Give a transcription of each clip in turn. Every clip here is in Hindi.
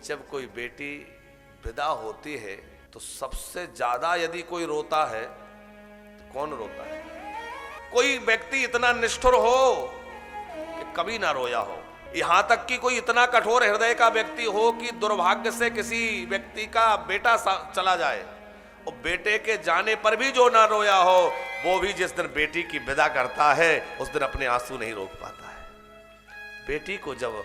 जब कोई बेटी विदा होती है तो सबसे ज्यादा यदि कोई रोता है तो कौन रोता है? कोई व्यक्ति इतना निष्ठुर हो कि कभी ना रोया हो, यहां तक कि कोई इतना कठोर हृदय का व्यक्ति हो कि दुर्भाग्य से किसी व्यक्ति का बेटा चला जाए और बेटे के जाने पर भी जो ना रोया हो, वो भी जिस दिन बेटी की विदा करता है उस दिन अपने आंसू नहीं रोक पाता है। बेटी को जब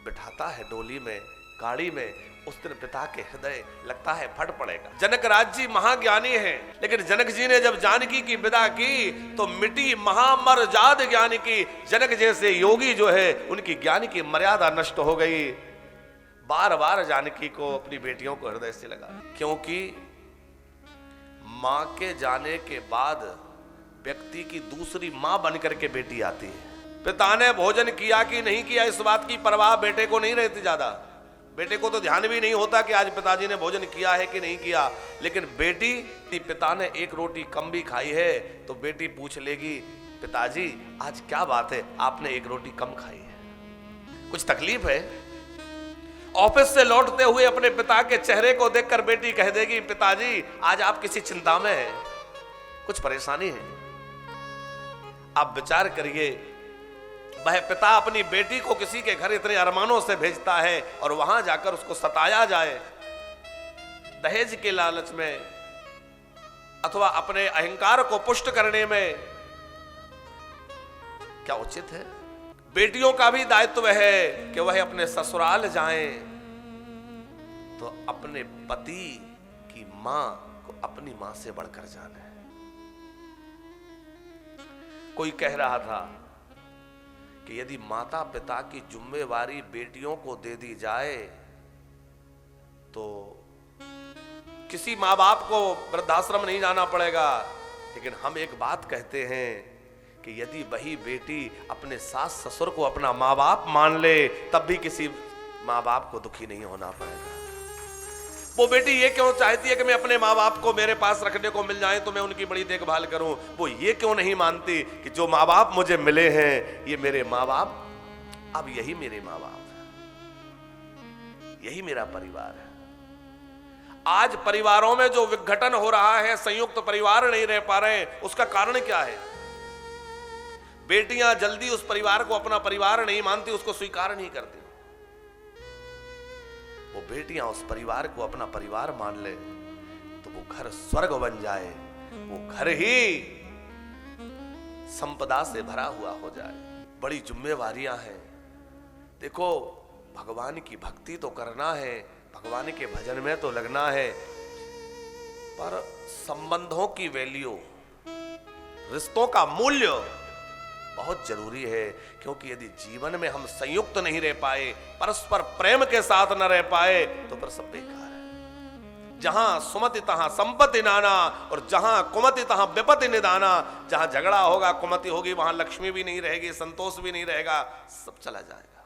बिठाता है डोली में, गाड़ी में, उस दिन पिता के हृदय लगता है फट पड़ेगा। जनक राज जी महाज्ञानी हैं, लेकिन जनक जी ने जब जानकी की विदा की तो मिटी महामर्याद ज्ञान की। जनक जैसे योगी जो है उनकी ज्ञान की मर्यादा नष्ट हो गई। बार बार जानकी को अपनी बेटियों को हृदय से लगा, क्योंकि मां के जाने के बाद व्यक्ति की दूसरी मां बनकर के बेटी आती है। पिता ने भोजन किया कि नहीं किया इस बात की परवाह बेटे को नहीं रहती ज्यादा। बेटे को तो ध्यान भी नहीं होता कि आज पिताजी ने भोजन किया है कि नहीं किया, लेकिन बेटी, पिता ने एक रोटी कम भी खाई है तो बेटी पूछ लेगी, पिताजी आज क्या बात है, आपने एक रोटी कम खाई है, कुछ तकलीफ है? ऑफिस से लौटते हुए अपने पिता के चेहरे को देखकर बेटी कह देगी, पिताजी आज आप किसी चिंता में हैं, कुछ परेशानी है। आप विचार करिए, वह पिता अपनी बेटी को किसी के घर इतने अरमानों से भेजता है और वहां जाकर उसको सताया जाए दहेज के लालच में अथवा अपने अहंकार को पुष्ट करने में, क्या उचित है? बेटियों का भी दायित्व है कि वह अपने ससुराल जाएं तो अपने पति की मां को अपनी मां से बढ़कर जाने। कोई कह रहा था कि यदि माता पिता की जिम्मेवारी बेटियों को दे दी जाए तो किसी माँ बाप को वृद्धाश्रम नहीं जाना पड़ेगा। लेकिन हम एक बात कहते हैं कि यदि वही बेटी अपने सास ससुर को अपना माँ बाप मान ले तब भी किसी माँ बाप को दुखी नहीं होना पड़ेगा। वो बेटी ये क्यों चाहती है कि मैं अपने माँ बाप को मेरे पास रखने को मिल जाए तो मैं उनकी बड़ी देखभाल करूं? वो ये क्यों नहीं मानती कि जो माँ बाप मुझे मिले हैं ये मेरे माँ बाप, अब यही मेरे माँ बाप है, यही मेरा परिवार है। आज परिवारों में जो विघटन हो रहा है, संयुक्त परिवार नहीं रह पा रहे, उसका कारण क्या है? बेटियां जल्दी उस परिवार को अपना परिवार नहीं मानती, उसको स्वीकार नहीं करती। वो बेटियां उस परिवार को अपना परिवार मान ले तो वो घर स्वर्ग बन जाए, वो घर ही संपदा से भरा हुआ हो जाए। बड़ी जिम्मेवारियां हैं। देखो, भगवान की भक्ति तो करना है, भगवान के भजन में तो लगना है, पर संबंधों की वैल्यू, रिश्तों का मूल्य बहुत जरूरी है। क्योंकि यदि जीवन में हम संयुक्त नहीं रह पाए, परस्पर प्रेम के साथ न रह पाए तो फिर सब बेकार है। जहां सुमति तहां संपत्ति नाना और जहां कुमति तहां विपत्ति निदाना। जहां झगड़ा होगा, कुमति होगी, वहां लक्ष्मी भी नहीं रहेगी, संतोष भी नहीं रहेगा, सब चला जाएगा।